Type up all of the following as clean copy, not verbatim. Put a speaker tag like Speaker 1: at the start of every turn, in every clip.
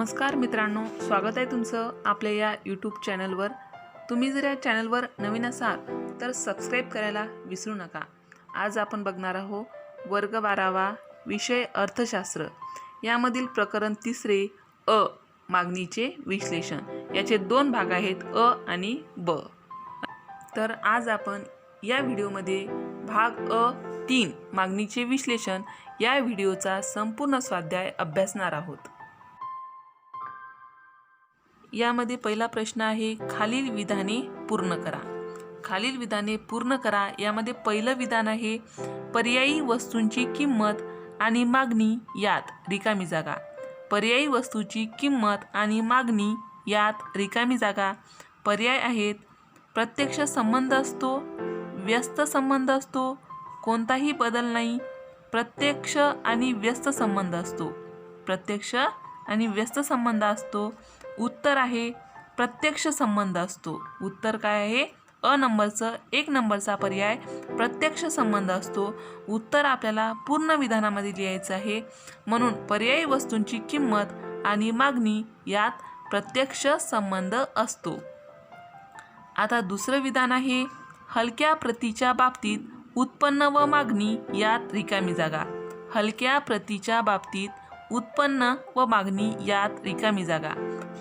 Speaker 1: नमस्कार मित्रांनो, स्वागत आहे तुमचं आपल्या या यूट्यूब चॅनलवर। तुम्ही जर या चॅनलवर नवीन असाल तर सबस्क्राईब करायला विसरू नका। आज आपण बघणार आहोत वर्ग 12वा विषय अर्थशास्त्र यामधील प्रकरण 3 अ मागणीचे विश्लेषण। याचे दोन भाग आहेत, अ आणि ब। तर आज आपण या व्हिडिओमध्ये भाग अ 3 मागणीचे विश्लेषण या व्हिडिओचा संपूर्ण स्वाध्याय अभ्यासणार आहोत। यामध्ये पहिला प्रश्न आहे, खालील विधाने पूर्ण करा। खालील विधाने पूर्ण करा यामध्ये पहिलं विधान आहे, पर्यायी वस्तूंची किंमत आणि मागणी यात रिकामी जागा। पर्यायी वस्तूची किंमत आणि मागणी यात रिकामी जागा। पर्याय आहेत, प्रत्यक्ष संबंध असतो, व्यस्त संबंध असतो, कोणताही बदल नाही, प्रत्यक्ष आणि व्यस्त संबंध असतो। प्रत्यक्ष आणि व्यस्त संबंध असतो। उत्तर आहे, प्रत्यक्ष संबंध असतो। उत्तर काय आहे? अ नंबरचं 1 नंबरचा पर्याय प्रत्यक्ष संबंध असतो। उत्तर आपल्याला पूर्ण विधानामध्ये लिहायचं आहे, म्हणून पर्यायी वस्तूंची किंमत आणि मागणी यात प्रत्यक्ष संबंध असतो। आता दुसरं विधान आहे, हलक्या प्रतीच्या बाबतीत उत्पन्न व मागणी यात रिकामी जागा। हलक्या प्रतीच्या बाबतीत उत्पन्न व मागणी यात रिकामी जागा।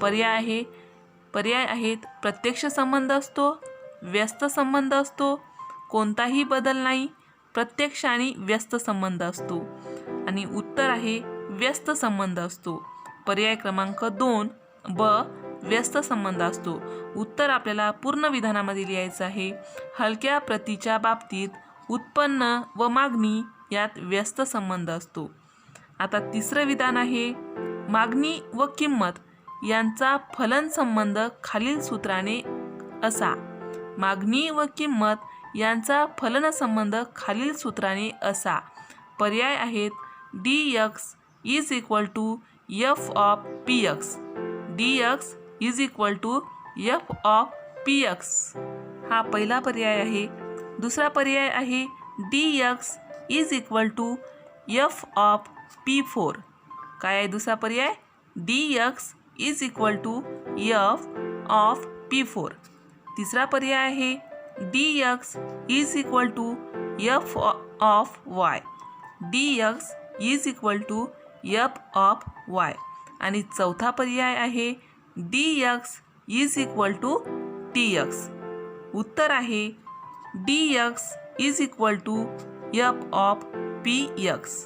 Speaker 1: पर्याय आहेत, प्रत्यक्ष संबंध असतो, व्यस्त संबंध असतो, कोणताही बदल नाही, प्रत्यक्ष आणि व्यस्त संबंध असतो। आणि उत्तर आहे, व्यस्त संबंध असतो। पर्याय क्रमांक 2 ब व्यस्त संबंध असतो। उत्तर आपल्याला पूर्ण विधानामध्ये लिहायचं आहे, हलक्या प्रतीच्या बाबतीत उत्पन्न व मागणी यात व्यस्त संबंध असतो। आता तिसरं विधान आहे, मागणी व किंमत यांचा फलन संबंध खालील सूत्राने असा। मागणी व किंमत यांचा फलन संबंध खालील सूत्राने असा। पर्याय आहेत, dx is equal to f of px। dx is equal to f of px हा पहिला पर्याय आहे। दुसरा पर्याय आहे, dx is equal to f of p4। काय आहे दुसरा पर्याय? dx is equal to f of p4। तिसरा पर्याय आहे, dx is equal to f of y। dx is equal to f of y। आणि चौथा पर्याय आहे, dx is equal to tx। उत्तर आहे, dx is equal to f of px।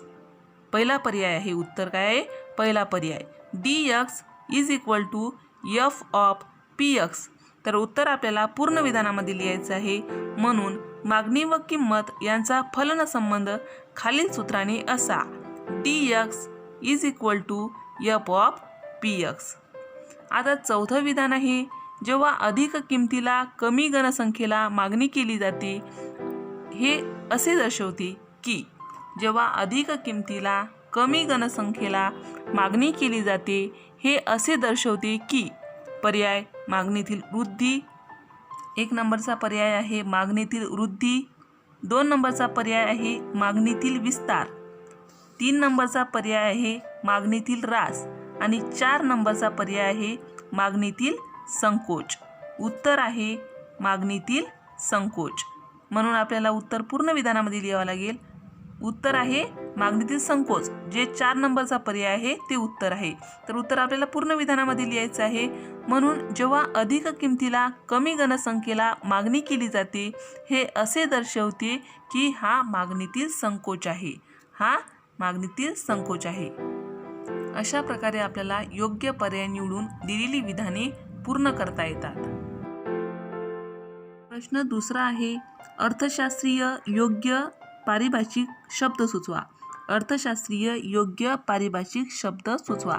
Speaker 1: पहिला पर्याय आहे। उत्तर काय आहे? पहिला पर्याय dx is equal to f of px। तर उत्तर आपल्याला पूर्ण विधानामध्ये लिहायचं आहे, म्हणून मागणी व किंमत यांचा फलन संबंध खालील सूत्राने असा, dx is equal to f of px। आता चौथं विधान आहे, जेव्हा अधिक किमतीला कमी घनसंख्येला मागणी केली जाते, हे असे दर्शवते की जेव्हा अधिक किमतीला कमी घनसंख्येला मागणी केली जाते, हे असे दर्शवते की पर्याय मागणीतील वृद्धी। 1 नंबरचा पर्याय आहे मागणीतील वृद्धी। 2 नंबरचा पर्याय आहे मागणीतील विस्तार। 3 नंबरचा पर्याय आहे मागणीतील ह्रास। आणि 4 नंबरचा पर्याय आहे मागणीतील संकोच। उत्तर आहे मागणीतील संकोच, म्हणून आपल्याला उत्तर पूर्ण विधानामध्ये लिहावं लागेल। उत्तर आहे मागणीतील संकोच, जे 4 नंबरचा पर्याय आहे ते उत्तर आहे। तर उत्तर आपल्याला पूर्ण विधानामध्ये लिहायचं आहे, म्हणून जेव्हा अधिक किमतीला कमी घनसंख्येला मागणी केली जाते, हे असे दर्शवते की हा मागणीतील संकोच आहे। हा मागणीतील संकोच आहे। अशा प्रकारे आपल्याला योग्य पर्याय निवडून दिलेली विधाने पूर्ण करता येतात। प्रश्न दुसरा आहे, अर्थशास्त्रीय योग्य पारिभाषिक शब्द सुचवा। अर्थशास्त्रीय योग्य पारिभाषिक शब्द सुचवा।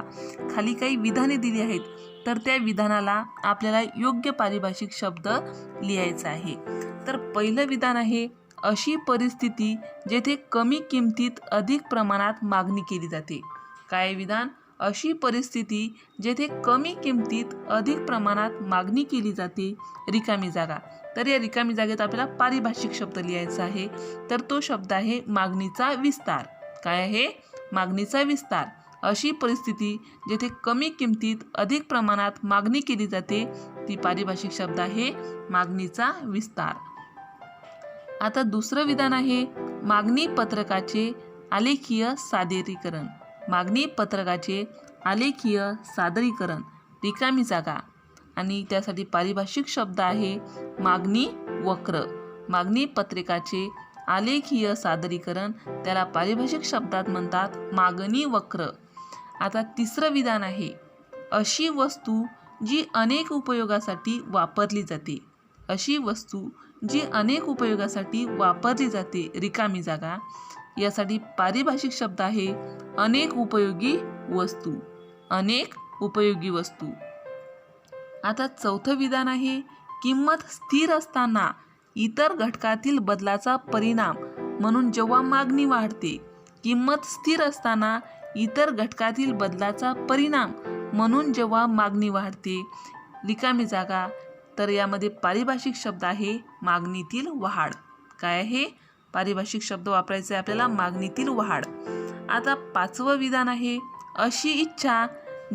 Speaker 1: खाली काही विधाने दिली आहेत, तर त्या विधानाला आपल्याला योग्य पारिभाषिक शब्द लिहायचा आहे। तर पहिलं विधान आहे, अशी परिस्थिती जेथे कमी किमतीत अधिक प्रमाणात मागणी केली जाते। काय विधान? अशी परिस्थिती जेथे कमी किमतीत अधिक प्रमाणात मागणी केली जाते, रिकामी जागा। तर या रिकामी जागेत आपल्याला पारिभाषिक शब्द लिहायचा आहे, तर तो शब्द आहे मागणीचा विस्तार। काय आहे? मागणीचा विस्तार। अशी परिस्थिती जेथे कमी किमतीत अधिक प्रमाणात मागणी केली जाते ती पारिभाषिक शब्द आहे मागणीचा विस्तार. आता दुसरं विधान आहे मागणी पत्रकाचे आलेखीय सादरीकरण. मागणी पत्रकाचे आलेखीय सादरीकरण रिकामी जागा आणि त्यासाठी पारिभाषिक शब्द आहे मागणी वक्र. मागणी पत्रकाचे आलेखीय सादरीकरण त्याला पारिभाषिक शब्दात म्हणतात मागणी वक्र. आता तिसरं विधान आहे अशी वस्तू जी अनेक उपयोगासाठी वापरली जाते. अशी वस्तू जी अनेक उपयोगासाठी वापरली जाते रिकामी जागा. यासाठी पारिभाषिक शब्द आहे अनेक उपयोगी वस्तू. अनेक उपयोगी वस्तू. आता चौथं विधान आहे किंमत स्थिर असताना इतर घटकातील बदलाचा परिणाम म्हणून जेव्हा मागणी वाढते. किंमत स्थिर असताना इतर घटकातील बदलाचा परिणाम म्हणून जेव्हा मागणी वाढते रिकामी जागा. तर यामध्ये पारिभाषिक शब्द आहे मागणीतील वाढ. काय आहे? पारिभाषिक शब्द वापरायचे आपल्याला मागणीतील वाढ. आता पाचवं विधान आहे अशी इच्छा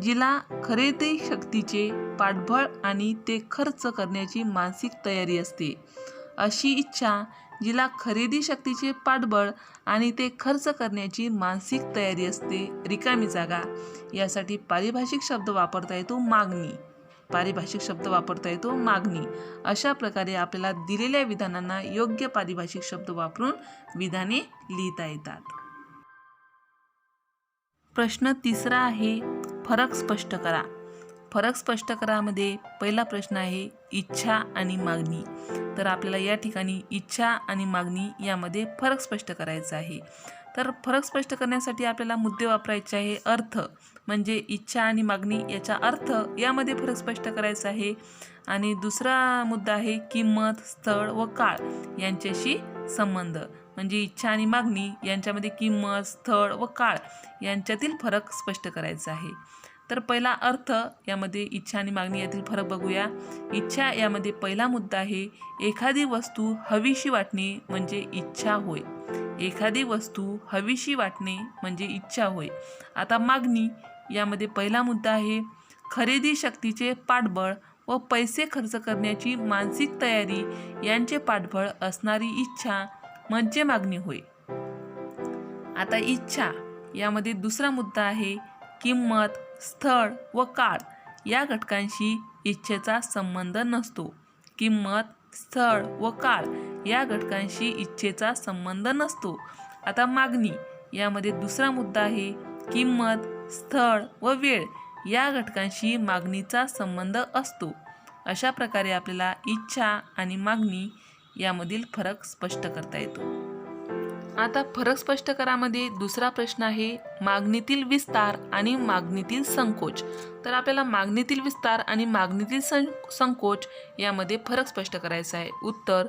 Speaker 1: जिला खरेदी शक्तीचे पाठबळ आणि ते खर्च करण्याची मानसिक तयारी असते. अशी इच्छा जिला खरेदी शक्तीचे पाठबळ आणि ते खर्च करण्याची मानसिक तयारी असते रिकामी जागा. यासाठी पारिभाषिक शब्द वापरता येतो मागणी. पारिभाषिक शब्द वापरता येतो मागणी. अशा प्रकारे आपल्याला दिलेल्या विधानांना योग्य पारिभाषिक शब्द वापरून विधाने लिहिता येतात. प्रश्न तिसरा आहे फरक स्पष्ट करा. फरक स्पष्ट करामध्ये पहिला प्रश्न आहे इच्छा आणि मागणी. तर आपल्याला या ठिकाणी इच्छा आणि मागणी यामध्ये फरक स्पष्ट करायचा आहे. तर फरक स्पष्ट करण्यासाठी आपल्याला मुद्दे वापरायचे आहे. अर्थ म्हणजे इच्छा आणि मागणी याचा अर्थ यामध्ये फरक स्पष्ट करायचा आहे. आणि दुसरा मुद्दा आहे किंमत, स्थळ व काळ यांच्याशी संबंध. म्हणजे इच्छा आणि मागणी यांच्यामध्ये किंमत, स्थळ व काळ यांच्यातील फरक स्पष्ट करायचा आहे. तर पहिला अर्थ यामध्ये इच्छा आणि मागणी यातील फरक बघूया. इच्छा यामध्ये पहिला मुद्दा आहे एखादी वस्तू हवीशी वाटणे म्हणजे इच्छा होय. एखादी वस्तू हवीशी वाटणे म्हणजे इच्छा होय. आता मागणी यामध्ये पहिला मुद्दा आहे खरेदी शक्तीचे पाठबळ व पैसे खर्च करण्याची मानसिक तयारी यांचे पाठबळ असणारी इच्छा म्हणजे मागणी होय. आता इच्छा यामध्ये दुसरा मुद्दा आहे किंमत, स्थळ व काळ या घटकांशी इच्छेचा संबंध नसतो. किंमत, स्थळ व काळ या घटकांशी इच्छेचा संबंध नसतो. आता मागणी यामध्ये दुसरा मुद्दा आहे किंमत, स्थळ व वेळ या घटकांशी मागणीचा संबंध असतो. अशा प्रकारे आपल्याला इच्छा आणि मागणी यामधील फरक स्पष्ट करता येतो. आता फरक स्पष्ट करामध्ये दुसरा प्रश्न आहे मागणीतील विस्तार आणि मागणीतील संकोच. तर आपल्याला मागणीतील विस्तार आणि मागणीतील संकोच यामध्ये फरक स्पष्ट करायचा आहे. उत्तर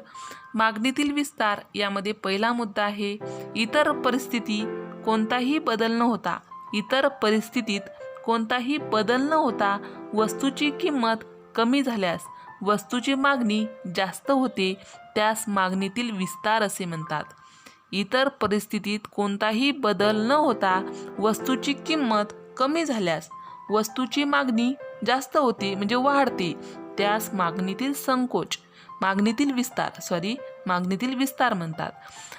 Speaker 1: मागणीतील विस्तार यामध्ये पहिला मुद्दा आहे इतर परिस्थिती कोणताही बदल न होता. इतर परिस्थितीत कोणताही बदल न होता वस्तूची किंमत कमी झाल्यास वस्तूची मागणी जास्त होते त्यास मागणीतील विस्तार असे म्हणतात. इतर परिस्थितीत कोणताही बदल न होता वस्तूची किंमत कमी झाल्यास वस्तूची मागणी जास्त होते म्हणजे वाढते त्यास मागणीतील विस्तार म्हणतात.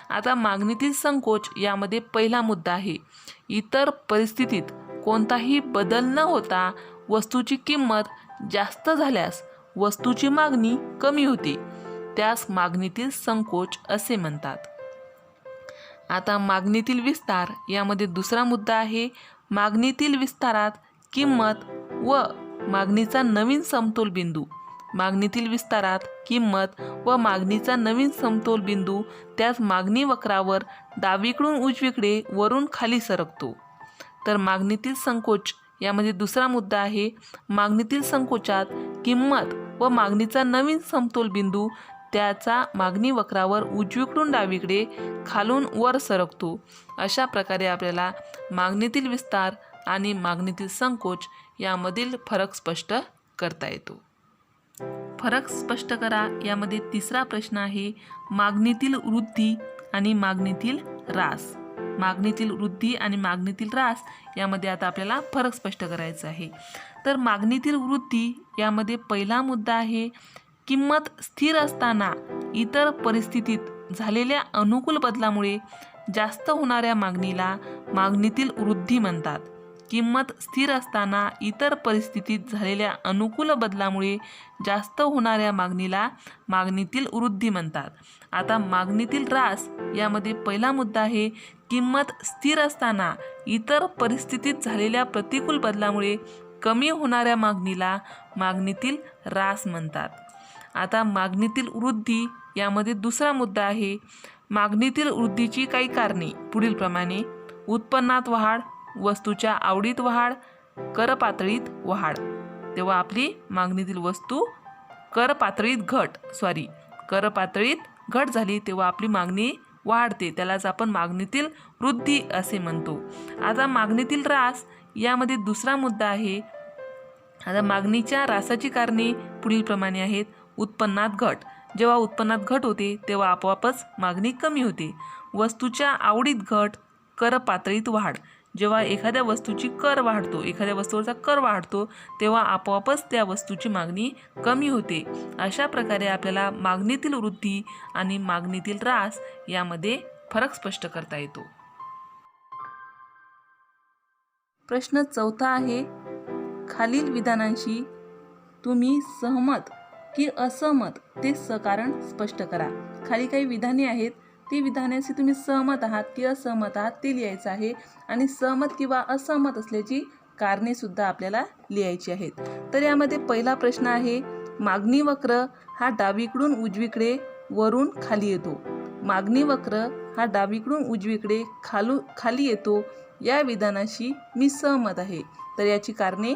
Speaker 1: आता मागणीतील संकोच यामध्ये पहिला मुद्दा आहे इतर परिस्थितीत कोणताही बदल न होता वस्तूची किंमत जास्त झाल्यास वस्तूची मागणी कमी होते त्यास मागणीतील संकोच असे म्हणतात. आता मागणीतील विस्तार यामध्ये दुसरा मुद्दा आहे मागणीतील विस्तारात किंमत व मागणीचा नवीन समतोल बिंदू. मागणीतील विस्तारात किंमत व मागणीचा नवीन समतोल बिंदू त्याच मागणी वक्रावर डावीकडून उजवीकडे वरून खाली सरकतो. तर मागणीतील संकोच यामध्ये दुसरा मुद्दा आहे मागणीतील संकोचात किंमत व मागणीचा नवीन समतोल बिंदू त्याचा मागणी वक्रावर उजवीकडून डावीकडे खालून वर सरकतो. अशा प्रकारे आपल्याला मागणीतील विस्तार आणि मागणीतील संकोच यामधील फरक स्पष्ट करता येतो. फरक स्पष्ट करा यामध्ये तिसरा प्रश्न आहे मागणीतील वृद्धी आणि मागणीतील ह्रास. मागणीतील वृद्धी आणि मागणीतील ह्रास यामध्ये आता आपल्याला फरक स्पष्ट करायचा आहे. तर मागणीतील वृद्धी यामध्ये पहिला मुद्दा आहे, किंमत स्थिर असताना इतर परिस्थितीत झालेल्या अनुकूल बदलामुळे जास्त होणाऱ्या मागणीला मागणीतील वृद्धी म्हणतात. किंमत स्थिर असताना इतर परिस्थितीत झालेल्या अनुकूल बदलामुळे जास्त होणाऱ्या मागणीला मागणीतील वृद्धी म्हणतात. आता मागणीतील ह्रास यामध्ये पहिला मुद्दा आहे, किंमत स्थिर असताना इतर परिस्थितीत झालेल्या प्रतिकूल बदलामुळे कमी होणाऱ्या मागणीला मागणीतील ह्रास म्हणतात. आता मागणीतील वृद्धी यामध्ये दुसरा मुद्दा आहे, मागणीतील वृद्धीची काही कारणे पुढीलप्रमाणे: उत्पन्नात वाढ, वस्तूच्या आवडीत वाढ, करपातळीत वाढ. तेव्हा आपली मागणीतील वस्तू करपातळीत घट झाली तेव्हा आपली मागणी वाढते, त्यालाच आपण मागणीतील वृद्धी असे म्हणतो. आता मागणीतील ह्रास यामध्ये दुसरा मुद्दा आहे. आता मागणीच्या ह्रासाची कारणे पुढीलप्रमाणे आहेत: उत्पन्नात घट, जेव्हा उत्पन्नात घट होते तेव्हा आपोआपच मागणी कमी होते. वस्तूच्या आवडीत घट, कर पातळीत वाढ, जेव्हा एखाद्या वस्तूवरचा कर वाढतो तेव्हा आपोआपच त्या वस्तूची मागणी कमी होते. अशा प्रकारे आपल्याला मागणीतील वृद्धी आणि मागणीतील ह्रास यामध्ये फरक स्पष्ट करता येतो. प्रश्न 4 आहे, खालील विधानांशी तुम्ही सहमत की असहमत ते सकारण स्पष्ट करा. खाली काही विधाने आहेत, ती विधानाशी तुम्ही सहमत आहात की असहमत आहात ते लिहायचं आहे आणि सहमत किंवा असहमत असल्याची कारणे सुद्धा आपल्याला लिहायची आहेत. तर यामध्ये पहिला प्रश्न आहे, मागणी वक्र हा डावीकडून उजवीकडे वरून खाली येतो. मागणी वक्र हा डावीकडून उजवीकडे खाली येतो या विधानाशी मी सहमत आहे. तर याची कारणे: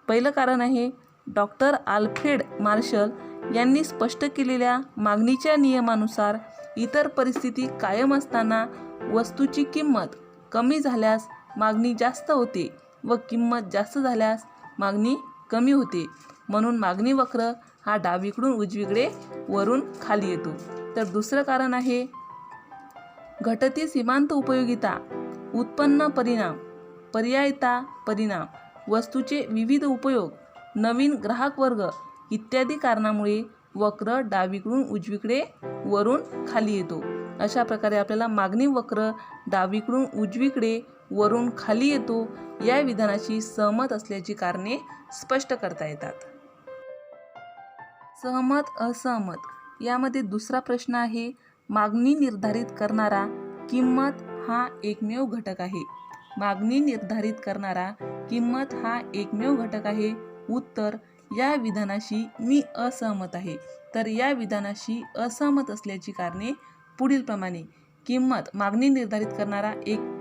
Speaker 1: पहिलं कारण आहे, डॉक्टर आल्फ्रेड मार्शल यांनी स्पष्ट केलेल्या मागणीच्या नियमानुसार इतर परिस्थिती कायम असताना वस्तूची किंमत कमी झाल्यास मागणी जास्त होते व किंमत जास्त झाल्यास मागणी कमी होते, म्हणून मागणी वक्र हा डावीकडून उजवीकडे वरून खाली येतो. तर दुसरं कारण आहे, घटती सीमांत उपयोगिता, उत्पन्न परिणाम, पर्यायता परिणाम, वस्तूचे विविध उपयोग, नवीन ग्राहक वर्ग इत्यादी कारणामुळे वक्र डावीकडून उजवीकडे वरून खाली येतो. अशा प्रकारे आपल्याला मागणी वक्र डावीकडून उजवीकडे वरून खाली येतो या विधानाशी सहमत असल्याची कारणे स्पष्ट करता येतात. सहमत असहमत यामध्ये दुसरा प्रश्न आहे, मागणी निर्धारित करणारा किंमत हा एकमेव घटक आहे. मागणी निर्धारित करणारा किंमत हा एकमेव घटक आहे. उत्तर: या विधानाशी मी असहमत आहे. तर या विधानाशी असहमत असल्याची कारणे पुढीलप्रमाणे: मागणी निर्धारित करणारा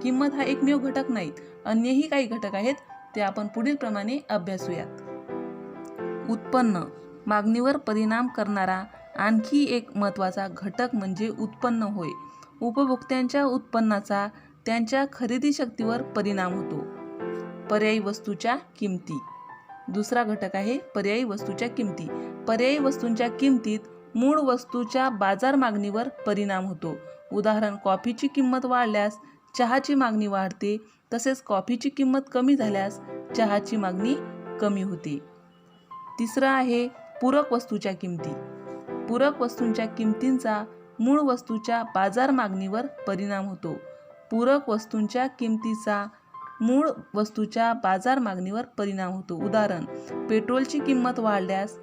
Speaker 1: किंमत हा एकमेव घटक नाही, अन्यही काही घटक आहेत, ते आपण पुढीलप्रमाणे अभ्यासूयात. उत्पन्न, मागणीवर परिणाम करणारा आणखी एक महत्त्वाचा घटक म्हणजे उत्पन्न होय. उपभोक्त्यांच्या उत्पन्नाचा त्यांच्या खरेदी शक्तीवर परिणाम होतो. पर्यायी वस्तूच्या किमती, दुसरा घटक आहे पर्यायी वस्तूच्या किमती. पर्यायी वस्तूंच्या किमतीत मूळ वस्तूच्या बाजार मागणीवर परिणाम होतो. उदाहरण, कॉफीची किंमत वाढल्यास चहाची मागणी वाढते, तसेच कॉफीची किंमत कमी झाल्यास चहाची मागणी कमी होते. तिसरं आहे पूरक वस्तूच्या किमती. पूरक वस्तूंच्या किमतींचा मूळ वस्तूच्या बाजार मागणीवर परिणाम होतो. पूरक वस्तूंच्या किमतीचा मूळ वस्तूच्या बाजार मागणीवर परिणाम होतो. उदाहरण, पेट्रोलची किंमत वाढल्यास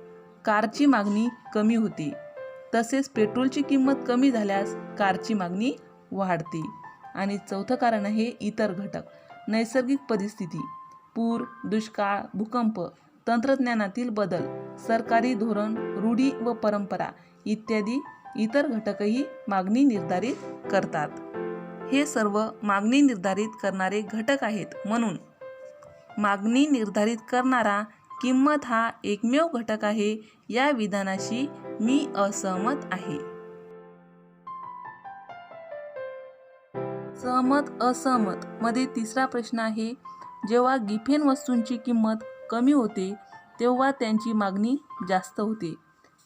Speaker 1: कारची मागणी कमी होते, तसेच पेट्रोलची किंमत कमी झाल्यास कारची मागणी वाढते. आणि चौथं कारण आहे इतर घटक. नैसर्गिक परिस्थिती, पूर, दुष्काळ, भूकंप, तंत्रज्ञानातील बदल, सरकारी धोरण, रूढी व परंपरा इत्यादी इतर घटकही मागणी निर्धारित करतात. हे सर्व मागणी निर्धारित करणारे घटक आहेत, म्हणून मागणी निर्धारित करणारा किंमत हा एकमेव घटक आहे या विधानाशी मी असहमत आहे. सहमत असहमत मध्ये तिसरा प्रश्न आहे, जेव्हा गिफेन वस्तूंची किंमत कमी होते तेव्हा त्यांची मागणी जास्त होते.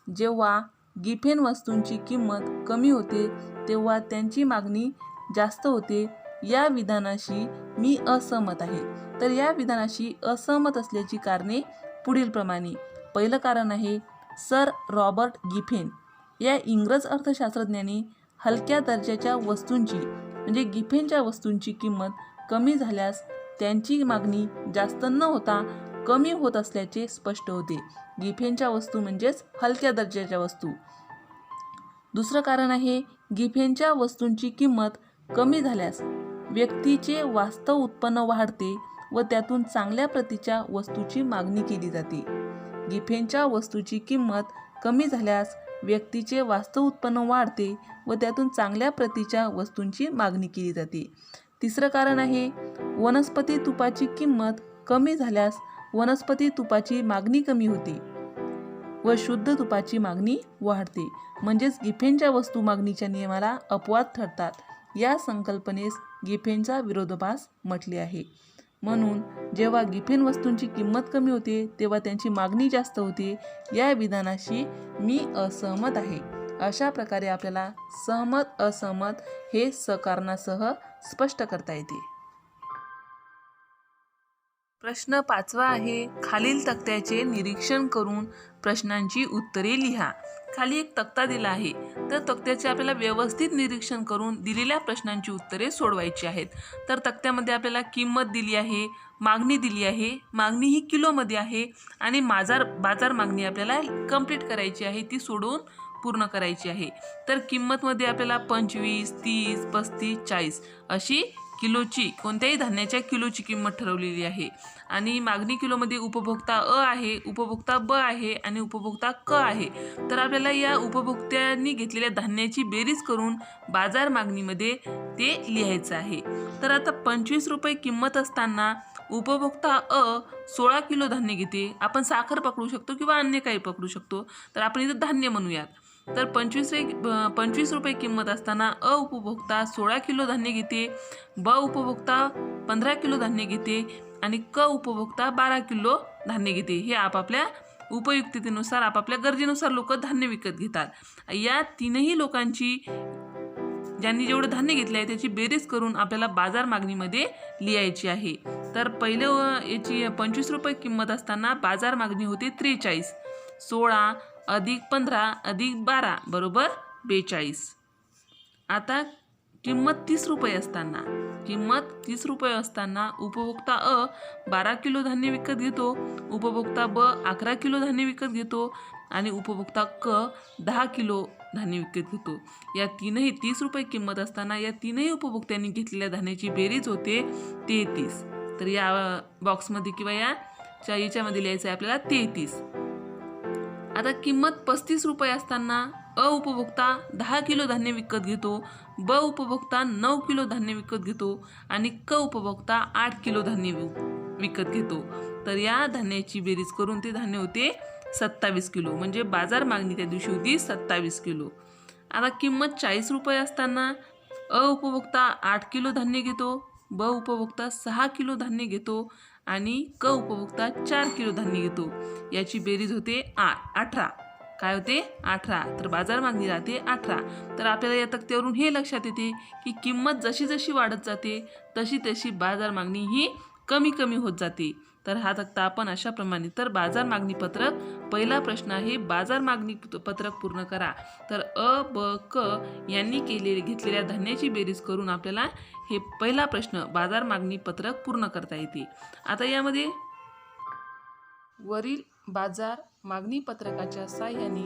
Speaker 1: जेव्हा गिफेन वस्तूंची किंमत कमी होते तेव्हा त्यांची मागणी जास्त होते. या विधानाशी मी असहमत आहे. तर या विधानाशी असहमत असल्याची कारणे पुढीलप्रमाणे. पहिलं कारण आहे, सर रॉबर्ट गिफेन या इंग्रज अर्थशास्त्रज्ञांनी हलक्या दर्जाच्या वस्तूंची म्हणजे गिफेनच्या वस्तूंची किंमत कमी झाल्यास त्यांची मागणी जास्त न होता कमी होत असल्याचे स्पष्ट होते. गिफेनच्या वस्तू म्हणजेच हलक्या दर्जाच्या वस्तू. दुसरं कारण आहे, गिफेनच्या वस्तूंची किंमत कमी झाल्यास व्यक्तीचे वास्तव उत्पन्न वाढते व त्यातून चांगल्या प्रतीच्या वस्तूची मागणी केली जाते. गिफेनच्या वस्तूची किंमत कमी झाल्यास व्यक्तीचे वास्तव उत्पन्न वाढते व त्यातून चांगल्या प्रतीच्या वस्तूंची मागणी केली जाते. तिसरं कारण आहे, वनस्पती तुपाची किंमत कमी झाल्यास वनस्पती तुपाची मागणी कमी होते व शुद्ध तुपाची मागणी वाढते. म्हणजेच गिफेनच्या वस्तू मागणीच्या नियमाला अपवाद ठरतात. या संकल्पनेस गिफेनचा विरोधाभास म्हटले आहे. म्हणून जेव्हा गिफेन वस्तूंची किंमत कमी होते तेव्हा त्यांची मागणी जास्त होते. या विधानाशी मी असहमत आहे. अशा प्रकारे आपल्याला सहमत असहमत हे सकारणासह स्पष्ट करता येते. प्रश्न 5वा आहे, खालील तक्त्याचे निरीक्षण करून प्रश्नांची उत्तरे लिहा. खाली एक तक्ता दिला आहे. तर तक्त्याचे आपल्याला व्यवस्थित निरीक्षण करून दिलेल्या प्रश्नांची उत्तरे सोडवायची आहेत. तर तक्त्यामध्ये आपल्याला किंमत दिली आहे, मागणी दिली आहे, मागणी ही किलोमध्ये आहे आणि बाजार मागणी आपल्याला कंप्लीट करायची आहे, ती सोडवून पूर्ण करायची आहे. तर किंमतमध्ये आपल्याला 25, 30, 35, 40 अशी किलोची कोणत्याही धान्याच्या किलोची किंमत ठरवलेली आहे. आणि मागणी किलोमध्ये उपभोक्ता अ आहे, उपभोक्ता ब आहे आणि उपभोक्ता क आहे. तर आपल्याला या उपभोक्त्यांनी घेतलेल्या धान्याची बेरीज करून बाजार मागणीमध्ये ते लिहायचं आहे. तर आता 25 रुपये किंमत असताना उपभोक्ता अ 16 किलो धान्य घेते. आपण साखर पकडू शकतो किंवा अन्य काही पकडू शकतो. तर आपण इथं धान्य म्हणूयात. तर 25 रुपये किंमत असताना अ उपभोक्ता 16 किलो धान्य घेते, ब उपभोक्ता 15 किलो धान्य घेते आणि क उपभोक्ता 12 किलो धान्य घेते. हे आपापल्या उपयुक्ततेनुसार आपापल्या गरजेनुसार लोक धान्य विकत घेतात. या तीनही लोकांची ज्यांनी जेवढं धान्य घेतलं आहे त्याची बेरीज करून आपल्याला बाजार मागणीमध्ये लिहायची आहे. तर पहिलं याची 25 रुपये किंमत असताना बाजार मागणी होते 43. 16 अधिक 15 अधिक 12 बरोबर 42. आता किंमत 30 रुपये असताना उपभोक्ता अ 12 किलो धान्य विकत घेतो, उपभोक्ता ब 11 किलो धान्य विकत घेतो आणि उपभोक्ता क 10 किलो धान्य विकत घेतो. या तीनही 30 रुपये किंमत असताना या तीनही उपभोक्त्यांनी घेतलेल्या धान्याची बेरीज होते 33. तर या बॉक्समध्ये किंवा याच्यामध्ये लिहायचं आहे आपल्याला 33. आता किंमत 35 रुपये असताना अ उपभोक्ता 10 किलो धान्य विकत घेतो, ब उपभोक्ता 9 किलो धान्य विकत घेतो आणि क उपभोक्ता 8 किलो धान्य विकत घेतो. तर या धान्याची बेरीज करून ते धान्य होते 27 किलो. म्हणजे बाजार मागणी त्या दिवशी होती 27 किलो. आता किंमत 40 रुपये असताना अ उपभोक्ता 8 किलो धान्य घेतो, ब उपभोक्ता 6 किलो धान्य घेतो आणि क उपभोक्ता 4 किलो धान्य घेतो. याची बेरीज होते 18. काय होते? 18. तर बाजार मागणी राहते 18. तर आपल्याला या तक्त्यावरून हे लक्षात येते की किंमत जशी जशी वाढत जाते तशी तशी बाजार मागणी ही कमी कमी होत जाते. तर हा तक्ता आपण अशा प्रमाणे. तर बाजार मागणी पत्रक पहिला प्रश्न आहे, बाजार मागणी पत्रक पूर्ण करा. तर अ ब क यांनी घेतलेल्या धान्याची बेरीज करून आपल्याला हे पहिला प्रश्न बाजार मागणी पत्रक पूर्ण करता येते. आता यामध्ये वरील बाजार मागणी पत्रकाच्या साहाय्याने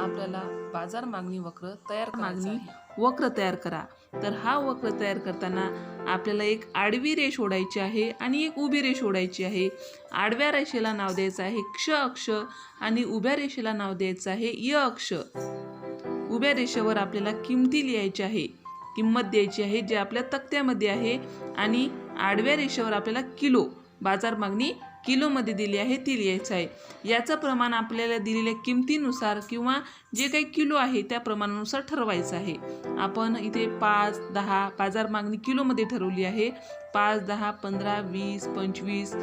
Speaker 1: आपल्याला बाजार मागणी वक्र तयार करा. तर हा वक्र तयार करताना आपल्याला एक आडवी रेष ओढायची आहे आणि एक उभी रेष ओढायची आहे. आडव्या रेषेला नाव द्यायचं आहे क्ष अक्ष आणि उभ्या रेषेला नाव द्यायचं आहे य अक्ष. उभ्या रेषेवर आपल्याला किंमती लिहायची आहे, किंमत द्यायची आहे जे आपल्या तक्त्यामध्ये आहे आणि आडव्या रेषेवर आपल्याला किलो बाजार मागणी किलोमध्ये दिली आहे ती लिहायचं आहे. याचं प्रमाण आपल्याला दिलेल्या किमतीनुसार किंवा जे काही किलो आहे त्या प्रमाणानुसार ठरवायचं आहे. आपण इथे 5, 10 बाजार मागणी किलोमध्ये ठरवली आहे. 5, 10, 15, 20, 25,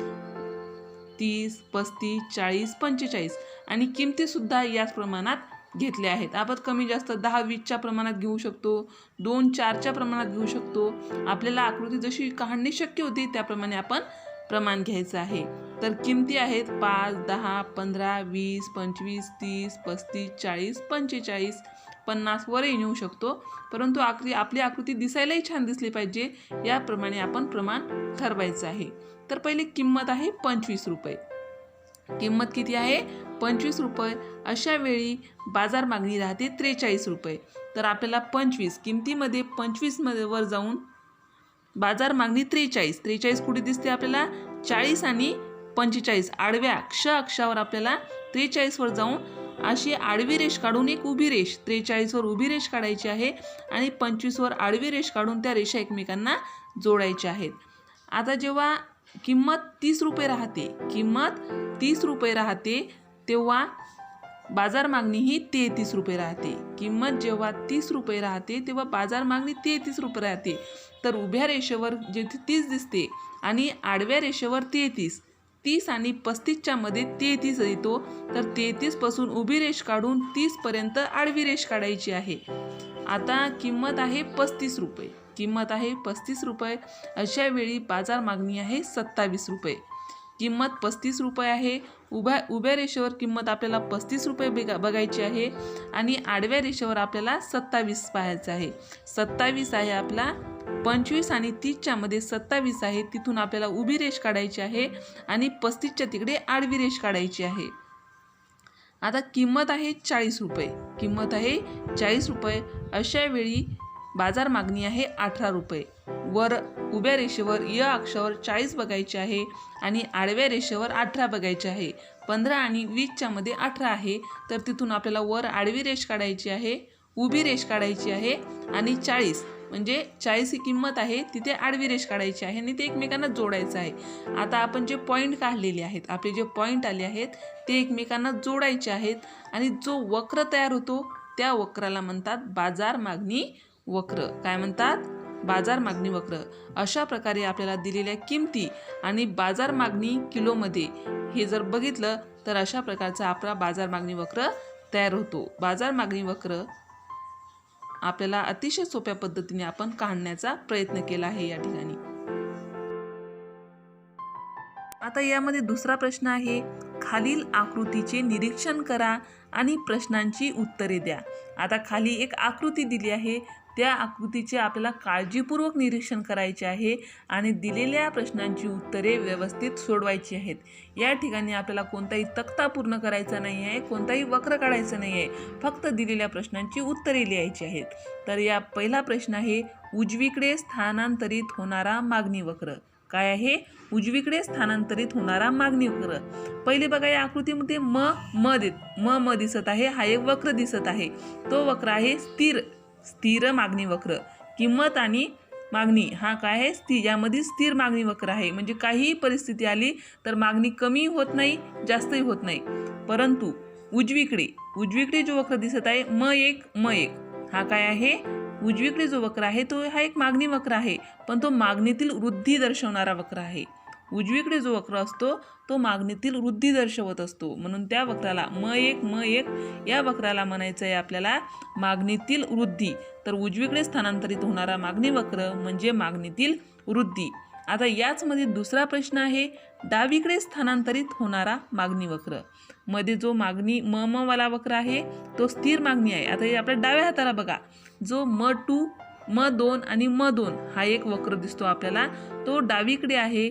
Speaker 1: 30, 35, 40, 45 आणि किमतीसुद्धा याच प्रमाणात घेतले आहेत. आपण कमी जास्त 10-20च्या प्रमाणात घेऊ शकतो, 2-4च्या प्रमाणात घेऊ शकतो. आपल्याला आकृती जशी काढणे शक्य होती त्याप्रमाणे आपण प्रमाण घ्यायचं आहे. तर किमती आहेत 5, 10, 15, 20, 25, 30, 35, 40, 45, 50 वरही नेऊ शकतो. परंतु आपली आकृती दिसायलाही छान दिसली पाहिजे, याप्रमाणे आपण प्रमाण ठरवायचं आहे. तर पहिली किंमत आहे 25 रुपये. किंमत किती आहे? 25 रुपये. अशा वेळी बाजार मागणी राहते 43 रुपये. तर आपल्याला 25 किमतीमध्ये 25 वर जाऊन बाजार मागणी 43 कुठे दिसते आपल्याला? 40 आणि 45 आडव्या अक्षावर आपल्याला 43 वर जाऊन अशी आडवी रेष काढून एक उभी रेष 43 वर उभी रेष काढायची आहे आणि 25 वर आडवी रेष काढून त्या रेषा एकमेकांना जोडायच्या आहेत. आता जेव्हा किंमत 30 रुपये राहते तेव्हा बाजार मागणी ही 33 रुपये राहते. किंमत जेव्हा 30 रुपये राहते तेव्हा बाजार मागणी 33 रुपये राहते. तर उभ्या रेषेवर जेथे 30 दिसते आणि आडव्या रेषेवर 30 आणि 35च्या मध्ये 33 येतो. तर 33 पासून उभी रेष काढून 30 पर्यंत आडवी रेष काढायची आहे. आता किंमत आहे 35 रुपये. अशा वेळी बाजार मागणी आहे 27 रुपये. किंमत 35 रुपये आहे. उभ्या रेषेवर किंमत आपल्याला 35 रुपये बघायची आहे आणि आडव्या रेषेवर आपल्याला 27 पाहायचं आहे. 27 आहे आपला. 25 आणि 30च्या मध्ये 27 आहे. तिथून आपल्याला उभी रेष काढायची आहे आणि 35च्या तिकडे आडवी रेष काढायची आहे. आता किंमत आहे 40 रुपये. अशा वेळी बाजार मागणी आहे 18 रुपये. वर उभ्या रेषेवर या अक्षावर 40 बघायचे आहे आणि आडव्या रेषेवर 18 बघायचे आहे. 15 आणि 20च्या मध्ये 18 आहे. तर तिथून आपल्याला वर आडवी रेष काढायची आहे, उभी रेष काढायची आहे आणि 40 म्हणजे 40 ही किंमत आहे, तिथे आडवी रेष काढायची आहे आणि ते एकमेकांना जोडायचं आहे. आता आपण जे पॉईंट काढलेले आहेत, आपले जे पॉईंट आले आहेत ते एकमेकांना जोडायचे आहेत आणि जो वक्र तयार होतो त्या वक्राला म्हणतात बाजार मागणी वक्र. काय म्हणतात? बाजार मागणी वक्र. अशा प्रकारे आपल्याला दिलेल्या किमती आणि बाजार मागणी किलोमध्ये हे जर बघितलं तर अशा प्रकारचा आपला बाजार मागणी वक्र तयार होतो. बाजार मागणी वक्र आपल्याला अतिशय सोप्या पद्धतीने आपण काढण्याचा प्रयत्न केला आहे या ठिकाणी. आता यामध्ये दुसरा प्रश्न आहे, खालील आकृतीचे निरीक्षण करा आणि प्रश्नांची उत्तरे द्या. आता खाली एक आकृती दिली आहे, त्या आकृतीचे आपल्याला काळजीपूर्वक निरीक्षण करायचे आहे आणि दिलेल्या प्रश्नांची उत्तरे व्यवस्थित सोडवायची आहेत. या ठिकाणी आपल्याला कोणताही तक्ता पूर्ण करायचा नाही आहे, कोणताही वक्र काढायचा नाही आहे, फक्त दिलेल्या प्रश्नांची उत्तरे लिहायची आहेत. तर या पहिला प्रश्न आहे, उजवीकडे स्थानांतरित होणारा मागणी वक्र. काय आहे? उजवीकडे स्थानांतरित होणारा मागणी वक्र. पहिले बघा, या आकृतीमध्ये म दिसत आहे. हा एक वक्र दिसत आहे. तो वक्र आहे स्थिर मागणी वक्र. किंमत आणि मागणी हा काय आहे? यामध्ये स्थिर मागणी वक्र आहे. म्हणजे काहीही परिस्थिती आली तर मागणी कमी होत नाही, जास्तही होत नाही. परंतु उजवीकडे जो वक्र दिसत आहे म1 हा काय आहे? उजवीकडे जो वक्र आहे तो हा एक मागणी वक्र आहे, पण तो मागणीतील वृद्धी दर्शवणारा वक्र आहे. उजवीकडे जो वक्र असतो तो मागणीतील वृद्धी दर्शवत असतो. म्हणून त्या वक्राला म1 या वक्राला म्हणायचं आहे आपल्याला मागणीतील वृद्धी. तर उजवीकडे स्थानांतरित होणारा मागणी वक्र म्हणजे मागणीतील वृद्धी. आता याचमध्ये दुसरा प्रश्न आहे, डावीकडे स्थानांतरित होणारा मागणी वक्र. मध्ये जो मागणी म वाला वक्र आहे तो स्थिर मागणी आहे. आता हे आपल्या डाव्या हाताला बघा, जो म2 आणि म2 हा एक वक्र दिसतो आपल्याला, तो डावीकडे आहे.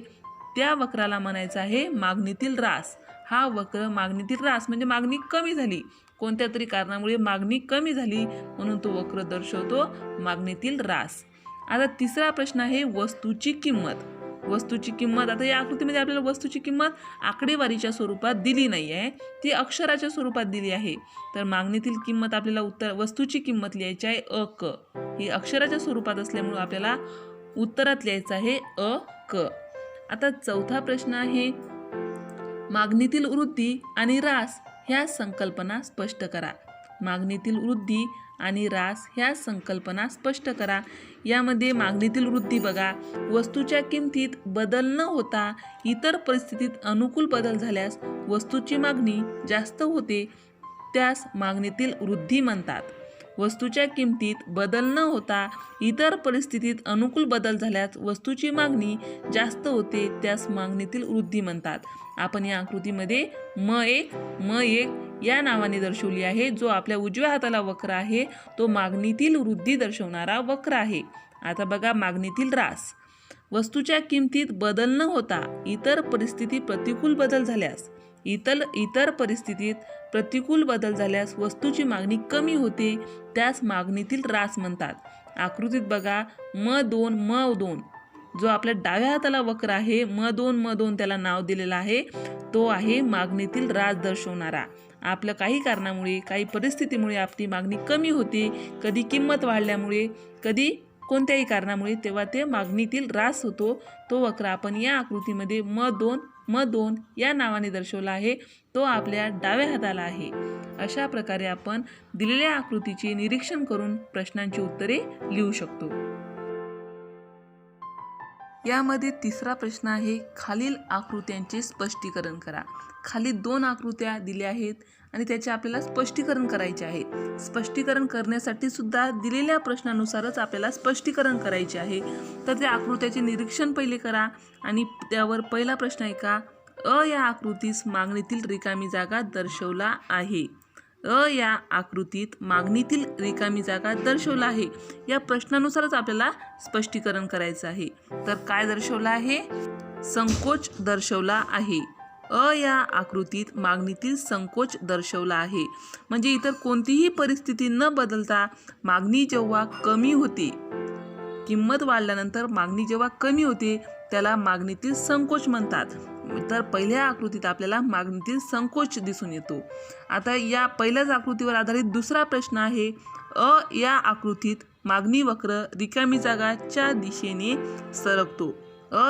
Speaker 1: त्या वक्राला म्हणायचं आहे मागणीतील ऱ्हास. हा वक्र मागणीतील ऱ्हास म्हणजे मागणी कमी झाली, कोणत्या तरी कारणामुळे मागणी कमी झाली म्हणून तो वक्र दर्शवतो मागणीतील ऱ्हास. आता तिसरा प्रश्न आहे, वस्तूची किंमत. आता या आकृतीमध्ये आपल्याला वस्तूची किंमत आकडेवारीच्या स्वरूपात दिली नाही आहे, ती अक्षराच्या स्वरूपात दिली आहे. तर मागणीतील किंमत आपल्याला वस्तूची किंमत लिहायची आहे अक. ही अक्षराच्या स्वरूपात असल्यामुळे आपल्याला उत्तरात लिहायचं आहे अक. आता चौथा प्रश्न आहे, मागणीतील वृद्धी आणि ह्रास ह्या संकल्पना स्पष्ट करा. मागणीतील वृद्धी आणि ह्रास ह्या संकल्पना स्पष्ट करा. यामध्ये मागणीतील वृद्धी बघा, वस्तूच्या किमतीत बदल न होता इतर परिस्थितीत अनुकूल बदल झाल्यास वस्तूची मागणी जास्त होते. त्यास मागणीतील वृद्धी म्हणतात. वस्तूच्या किमतीत बदल न होता इतर परिस्थितीत अनुकूल बदल झाल्यास वस्तूची मागणी जास्त होते, त्यास मागणीतील वृद्धी म्हणतात. आपण या आकृतीमध्ये म1 या नावाने दर्शवली आहे. जो आपल्या उजव्या हाताला वक्र आहे तो मागणीतील वृद्धी दर्शवणारा वक्र आहे. आता बघा मागणीतील ऱ्हास. वस्तूच्या किमतीत बदल न होता इतर परिस्थितीत प्रतिकूल बदल झाल्यास इतर परिस्थितीत प्रतिकूल बदल झाल्यास वस्तूची मागणी कमी होते, त्यास मागणीतील ऱ्हास म्हणतात. आकृतीत बघा म2 जो आपल्या डाव्या हाताला वक्र आहे म2 त्याला नाव दिलेलं आहे, तो आहे मागणीतील ऱ्हास दर्शवणारा. आपल्या काही कारणामुळे काही परिस्थितीमुळे आपली मागणी कमी होते, कधी किंमत वाढल्यामुळे, कधी कोणत्याही कारणामुळे, तेव्हा ते मागणीतील ऱ्हास होतो. तो वक्र आपण या आकृतीमध्ये म2 या नावाने दर्शवला आहे, तो आपल्या डाव्या हाताला आहे. अशा प्रकारे आपण दिलेल्या आकृतीचे निरीक्षण करून प्रश्नांची उत्तरे लिहू शकतो. यामध्ये तिसरा प्रश्न आहे, खालील आकृत्यांचे स्पष्टीकरण करा. खाली 2 आकृत्या दिल्या आहेत आणि त्याचे आपल्याला स्पष्टीकरण करायचे आहे. स्पष्टीकरण करण्यासाठी सुद्धा दिलेल्या प्रश्नानुसारच आपल्याला स्पष्टीकरण करायचे आहे. तर त्या आकृत्याचे निरीक्षण पहिले करा आणि त्यावर पहिला प्रश्न आहे का, या आकृतीस मागणीतील रिकामी जागा दर्शवला आहे. या आकृतीत मागणीतील रिकामी जागा दर्शवला आहे. या प्रश्नानुसारच आपल्याला स्पष्टीकरण करायचं आहे. तर काय दर्शवला आहे? संकोच दर्शवला आहे. या आकृतीत मागणीतील संकोच दर्शवला आहे. म्हणजे इतर कोणतीही परिस्थिती न बदलता मागणी जेव्हा कमी होते, किंमत वाढल्यानंतर मागणी जेव्हा कमी होते त्याला मागणीतील संकोच म्हणतात. तर पहिल्या आकृतीत आपल्याला मागणीतील संकोच दिसून येतो. आता या पहिल्याच आकृतीवर आधारित दुसरा प्रश्न आहे, या आकृतीत मागणी वक्र रिकामी जागाच्या दिशेने सरकतो.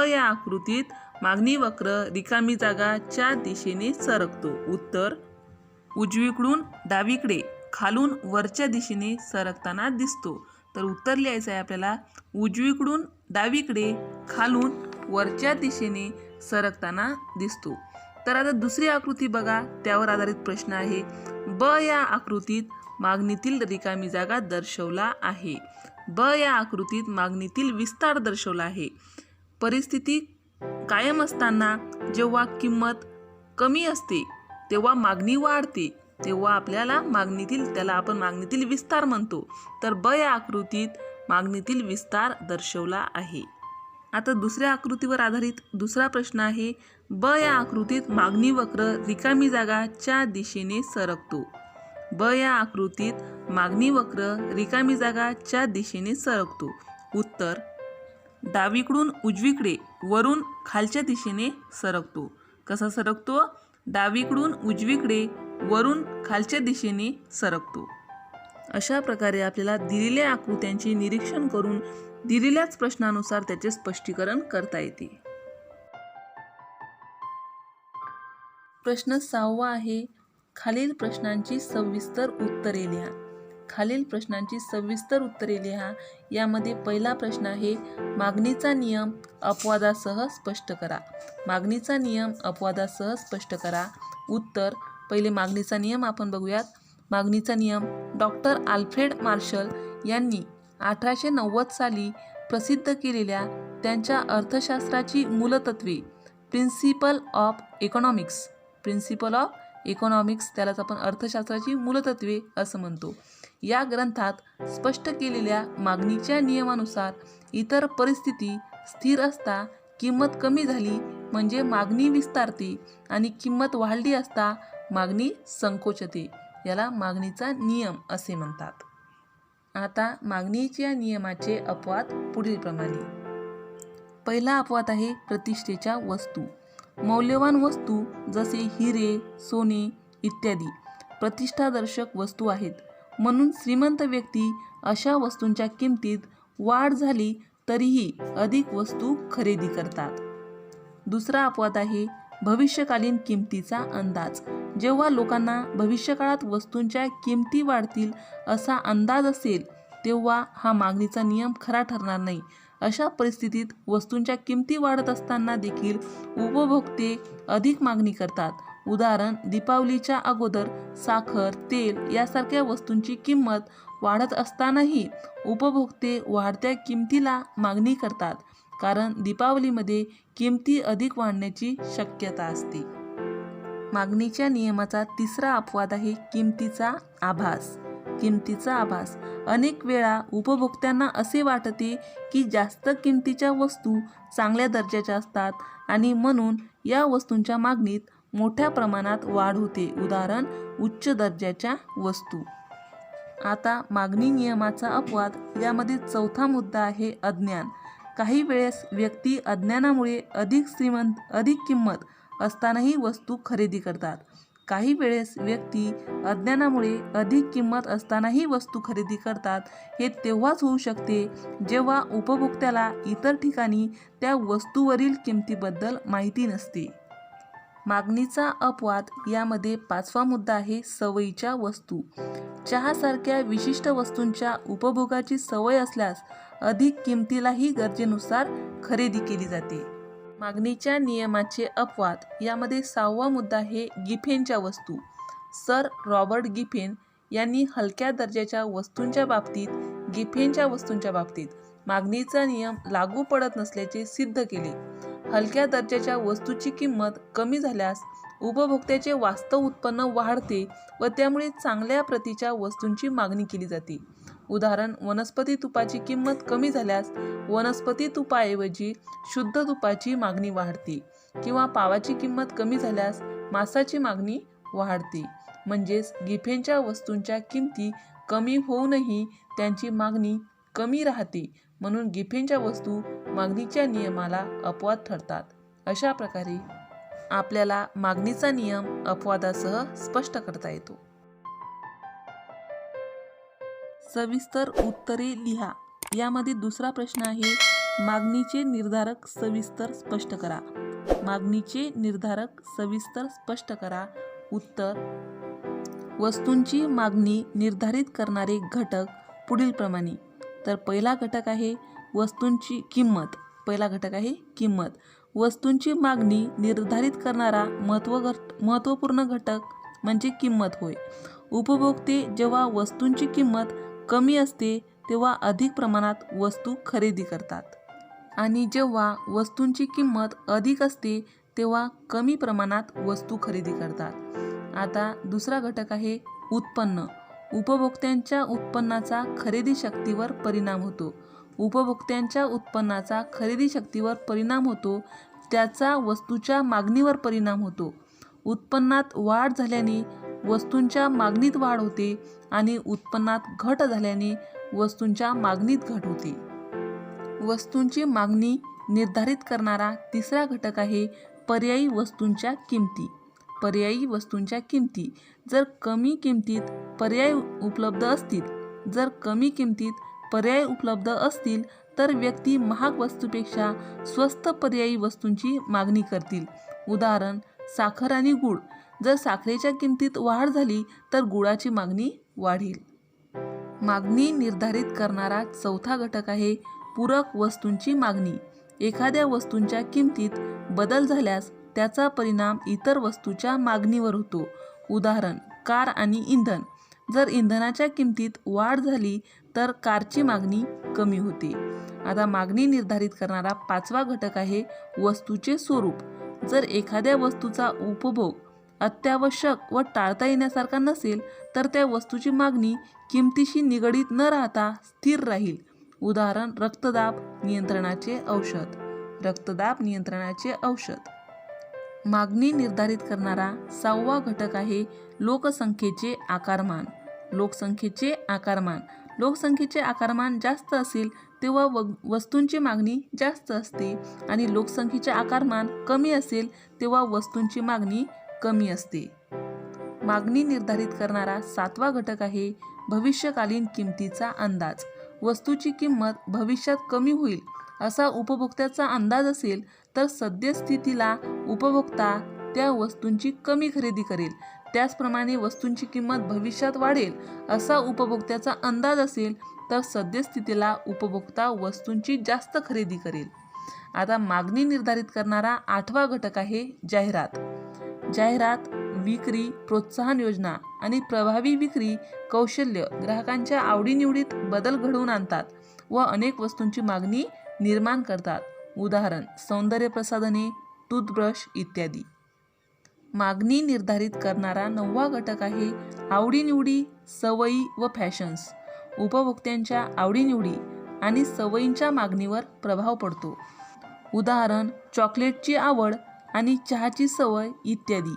Speaker 1: या आकृतीत मागणी वक्र रिकामी जागाच्या दिशेने सरकतो. उत्तर उजवीकडून डावीकडे खालून वरच्या दिशेने सरकताना दिसतो. तर उत्तर लिहायचं आहे आपल्याला, उजवीकडून डावीकडे खालून वरच्या दिशेने सरकताना दिसतो. तर आता दुसरी आकृती बघा, त्यावर आधारित प्रश्न आहे, या आकृतीत मागणीतील रिकामी जागा दर्शवला आहे. या आकृतीत मागणीतील विस्तार दर्शवला आहे. परिस्थिती कायम असताना जेव्हा किंमत कमी असते तेव्हा मागणी वाढते, तेव्हा आपल्याला त्याला आपण मागणीतील विस्तार म्हणतो. तर या आकृतीत मागणीतील विस्तार दर्शवला आहे. आता दुसऱ्या आकृतीवर आधारित दुसरा प्रश्न आहे, या आकृतीत मागणी वक्र रिकामी जागाच्या दिशेने सरकतो. या आकृतीत मागणी वक्र रिकामी जागाच्या दिशेने सरकतो. उत्तर डावीकडून उजवीकडे वरून खालच्या दिशेने सरकतो. कसा सरकतो? डावीकडून उजवीकडे वरून खालच्या दिशेने सरकतो. अशा प्रकारे आपल्याला दिलेल्या आकृत्यांचे निरीक्षण करून दिलेल्याच प्रश्नानुसार त्याचे स्पष्टीकरण करता येते. प्रश्न 6 आहे, खालील प्रश्नांची सविस्तर उत्तरे लिहा. खालील प्रश्नांची सविस्तर उत्तरे लिहा. यामध्ये पहिला प्रश्न आहे, मागणीचा नियम अपवादासह स्पष्ट करा. मागणीचा नियम अपवादासह स्पष्ट करा. उत्तर पहिले मागणीचा नियम आपण बघूयात. मागणीचा नियम डॉक्टर आल्फ्रेड मार्शल यांनी 1890 साली प्रसिद्ध केलेल्या त्यांच्या अर्थशास्त्राची मूलतत्वे प्रिन्सिपल ऑफ इकॉनॉमिक्स त्यालाच आपण अर्थशास्त्राची मूलतत्वे असं म्हणतो. या ग्रंथात स्पष्ट केलेल्या मागणीच्या नियमानुसार इतर परिस्थिती स्थिर असता किंमत कमी झाली म्हणजे मागणी विस्तारते आणि किंमत वाढली असता मागणी संकोचते. याला मागणीचा नियम असे म्हणतात. आता मागणीच्या नियमाचे अपवाद पुढीलप्रमाणे. पहिला अपवाद आहे प्रतिष्ठेच्या वस्तू. मौल्यवान वस्तू जसे हिरे, सोने इत्यादी प्रतिष्ठादर्शक वस्तू आहेत. म्हणून श्रीमंत व्यक्ती अशा वस्तूंच्या किमतीत वाढ झाली तरीही अधिक वस्तू खरेदी करतात. दुसरा अपवाद आहे भविष्यकालीन किमतीचा अंदाज. जेव्हा लोकांना भविष्यकाळात वस्तूंच्या किमती वाढतील असा अंदाज असेल तेव्हा हा मागणीचा नियम खरा ठरणार नाही. अशा परिस्थितीत वस्तूंच्या किमती वाढत असताना देखील उपभोक्ते अधिक मागणी करतात. उदाहरण, दीपावलीच्या अगोदर साखर, तेल यासारख्या वस्तूंची किंमत वाढत असतानाही उपभोक्ते वाढत्या किमतीला मागणी करतात, कारण दीपावलीमध्ये किमती अधिक वाढण्याची शक्यता असते. मागणीच्या नियमाचा तिसरा अपवाद आहे किमतीचा आभास. किमतीचा आभास. अनेक वेळा उपभोक्त्यांना असे वाटते की जास्त किमतीच्या वस्तू चांगल्या दर्जाच्या असतात आणि म्हणून या वस्तूंच्या मागणीत मोठ्या प्रमाणात वाढ होते. उदाहरण, उच्च दर्जाच्या वस्तू. आता मागणी नियमाचा अपवाद यामध्ये चौथा मुद्दा आहे अज्ञान. काही वेळेस व्यक्ती अज्ञानामुळे अधिक किंमत असतानाही वस्तू खरेदी करतात. काही वेळेस व्यक्ती अज्ञानामुळे अधिक किंमत असतानाही वस्तू खरेदी करतात. हे तेव्हाच होऊ शकते जेव्हा उपभोक्त्याला इतर ठिकाणी त्या वस्तूवरील किमतीबद्दल माहिती नसते. मागणीचा अपवाद यामध्ये पाचवा मुद्दा आहे सवयीच्या वस्तू. चहासारख्या विशिष्ट वस्तूंच्या उपभोगाची सवय असल्यास अधिक किमतीलाही गरजेनुसार खरेदी केली जाते. मागणीच्या नियमाचे अपवाद यामध्ये सहावा मुद्दा आहे गिफेनच्या वस्तू. सर रॉबर्ट गिफेन यांनी हलक्या दर्जाच्या वस्तूंच्या बाबतीत गिफेनच्या वस्तूंच्या बाबतीत मागणीचा नियम लागू पडत नसल्याचे सिद्ध केले. हलक्या दर्जाच्या वस्तूची किंमत कमी झाल्यास उपभोक्त्याचे वास्तव उत्पन्न वाढते व त्यामुळे चांगल्या प्रतीच्या वस्तूंची मागणी केली जाते. उदाहरण, वनस्पती तुपाची किंमत कमी झाल्यास वनस्पती तुपाऐवजी शुद्ध तुपाची मागणी वाढते किंवा पावाची किंमत कमी झाल्यास मांसाची मागणी वाढते. म्हणजेच गिफेनच्या वस्तूंच्या किमती कमी होऊनही त्यांची मागणी कमी राहते, म्हणून गिफेनच्या वस्तू मागणीच्या नियमाला अपवाद ठरतात. अशा प्रकारे आपल्याला मागणीचा नियम अपवादासह स्पष्ट करता येतो. सविस्तर उत्तरे लिहा. यामध्ये दुसरा प्रश्न आहे, मागणीचे निर्धारक सविस्तर स्पष्ट करा. मागणीचे निर्धारक सविस्तर स्पष्ट करा. उत्तर, वस्तूंची मागणी निर्धारित करणारे घटक पुढीलप्रमाणे. तर पहिला घटक आहे वस्तूंची किंमत. पहिला घटक आहे किंमत. वस्तूंची मागणी निर्धारित करणारा महत्त्वपूर्ण घटक म्हणजे किंमत होय. उपभोक्ते जेव्हा वस्तूंची किंमत कमी असते तेव्हा अधिक प्रमाणात वस्तू खरेदी करतात आणि जेव्हा वस्तूंची किंमत अधिक असते तेव्हा कमी प्रमाणात वस्तू खरेदी करतात. आता दुसरा घटक आहे उत्पन्न. उपभोक्त्यांच्या उत्पन्नाचा खरेदी शक्तीवर परिणाम होतो. उपभोक्त्यांच्या उत्पन्नाचा खरेदी शक्तीवर परिणाम होतो, त्याचा वस्तूच्या मागणीवर परिणाम होतो. उत्पन्नात वाढ झाल्याने वस्तूंच्या मागणीत वाढ होते आणि उत्पन्नात घट झाल्याने वस्तूंच्या मागणीत घट होते. वस्तूंची मागणी निर्धारित करणारा तिसरा घटक आहे पर्यायी वस्तूंच्या किमती. पर्यायी वस्तूंच्या किमती. जर कमी किमतीत पर्याय उपलब्ध असतील तर व्यक्ती महाग वस्तूपेक्षा स्वस्त पर्यायी वस्तूंची मागणी करतील. उदाहरण, साखर आणि गूळ. जर साखरेच्या किमतीत वाढ झाली तर गुळाची मागणी वाढेल. मागणी निर्धारित करणारा चौथा घटक आहे पूरक वस्तूंची मागणी. एखाद्या वस्तूंच्या किमतीत बदल झाल्यास त्याचा परिणाम इतर वस्तूच्या मागणीवर होतो. उदाहरण, कार आणि इंधन. जर इंधनाच्या किमतीत वाढ झाली तर कारची मागणी कमी होते. आता मागणी निर्धारित करणारा पाचवा घटक आहे वस्तूचे स्वरूप. जर एखाद्या वस्तूचा उपभोग अत्यावश्यक व टाळता येण्यासारखा नसेल तर त्या वस्तूची मागणी किमतीशी निगडीत न राहता स्थिर राहील. उदाहरण, रक्तदाब नियंत्रणाचे औषध. रक्तदाब नियंत्रणाचे औषध. मागणी निर्धारित करणारा सहावा घटक आहे लोकसंख्येचे आकारमान. लोकसंख्येचे आकारमान. लोकसंख्येचे आकारमान जास्त असेल तेव्हा वस्तूंची मागणी जास्त असते आणि लोकसंख्येचे आकारमान कमी असेल तेव्हा वस्तूंची मागणी कमी असते. मागणी निर्धारित करणारा सातवा घटक आहे भविष्यकालीन किमतीचा अंदाज. वस्तूची किंमत भविष्यात कमी होईल असा उपभोक्त्याचा अंदाज असेल तर सद्यस्थितीला उपभोक्ता त्या वस्तूंची कमी खरेदी करेल. त्याचप्रमाणे वस्तूंची किंमत भविष्यात वाढेल असा उपभोक्त्याचा अंदाज असेल तर सद्यस्थितीला उपभोक्ता वस्तूंची जास्त खरेदी करेल. आता मागणी निर्धारित करणारा आठवा घटक आहे जाहिरात. जाहिरात विक्री प्रोत्साहन योजना आणि प्रभावी विक्री कौशल्य ग्राहकांच्या आवडीनिवडीत बदल घडवून आणतात व अनेक वस्तूंची मागणी निर्माण करतात. उदाहरण सौंदर्य प्रसाधने, टूथब्रश इत्यादी. मागणी निर्धारित करणारा 9वा घटक आहे आवडीनिवडी, सवयी व फॅशन्स. उपभोक्त्यांच्या आवडीनिवडी आणि सवयींच्या मागणीवर प्रभाव पडतो. उदाहरण चॉकलेटची आवड आणि चहाची सवय इत्यादी.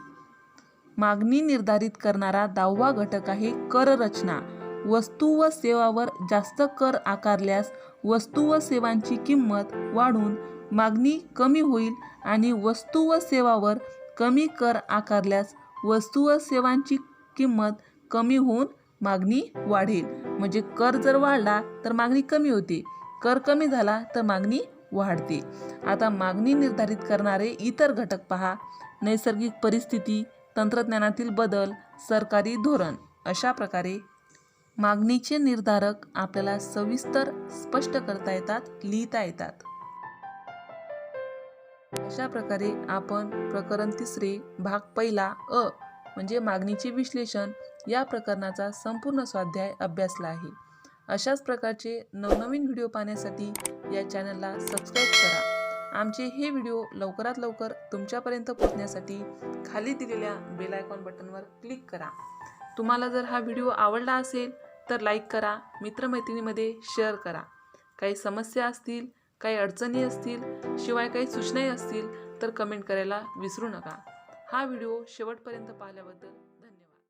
Speaker 1: मागणी निर्धारित करणारा 10वा घटक आहे कर रचना. वस्तू व सेवावर जास्त कर आकारल्यास वस्तू व सेवांची किंमत वाढून मागणी कमी होईल आणि वस्तू व सेवावर कमी कर आकारल्यास वस्तू व सेवांची किंमत कमी होऊन मागणी वाढेल. म्हणजे कर जर वाढला तर मागणी कमी होते, कर कमी झाला तर मागणी वाढते. आता मागणी निर्धारित करणारे इतर घटक पहा. नैसर्गिक परिस्थिती, तंत्रज्ञानातील बदल, सरकारी धोरण. अशा प्रकारे मागणीचे निर्धारक आपल्याला सविस्तर स्पष्ट करता येतात, लिहिता येतात. अशा प्रकारे आपण प्रकरण 3 भाग 1 अ म्हणजे मागणीचे विश्लेषण या प्रकरणाचा संपूर्ण स्वाध्याय अभ्यासला आहे. अशाच प्रकारचे नवनवीन व्हिडिओ पाहण्यासाठी या चॅनलला सबस्क्राईब करा. आमचे हे व्हिडिओ लवकरात लवकर तुमच्यापर्यंत पोहोचण्यासाठी खाली दिलेल्या बेल आयकॉन बटनवर क्लिक करा. तुम्हाला जर हा व्हिडिओ आवडला असेल तर लाईक करा, मित्रमैत्रिणीमध्ये शेअर करा. काही समस्या असतील, काही अडचणी असतील, शिवाय काही सूचनाही असतील तर कमेंट करायला विसरू नका. हा व्हिडिओ शेवटपर्यंत पाहिल्याबद्दल